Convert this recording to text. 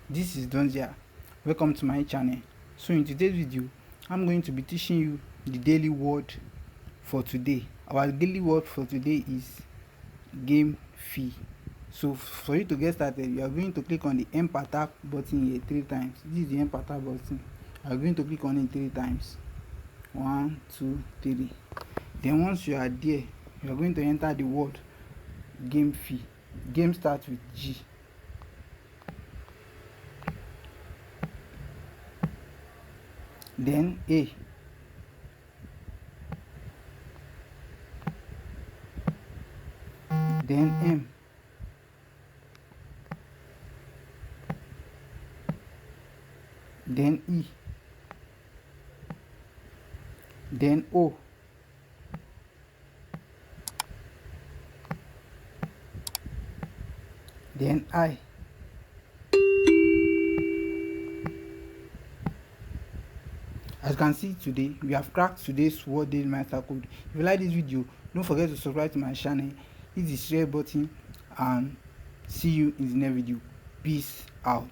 This is Donzia. Welcome to my channel. So in today's video, I'm going to be teaching you the daily word for today. Our daily word for today is game fee. So for you to get started, you are going to click on the enter tap button here 3 times. This is the enter tap button. You are going to click on it 3 times. 1, 2, 3. Then once you are there, you are going to enter the word game fee. Game starts with G. Then A. Then M. Then E. Then O. Then I. As you can see today, we have cracked today's word daily master code. If you like this video, don't forget to subscribe to my channel, hit the share button, and see you in the next video. Peace out.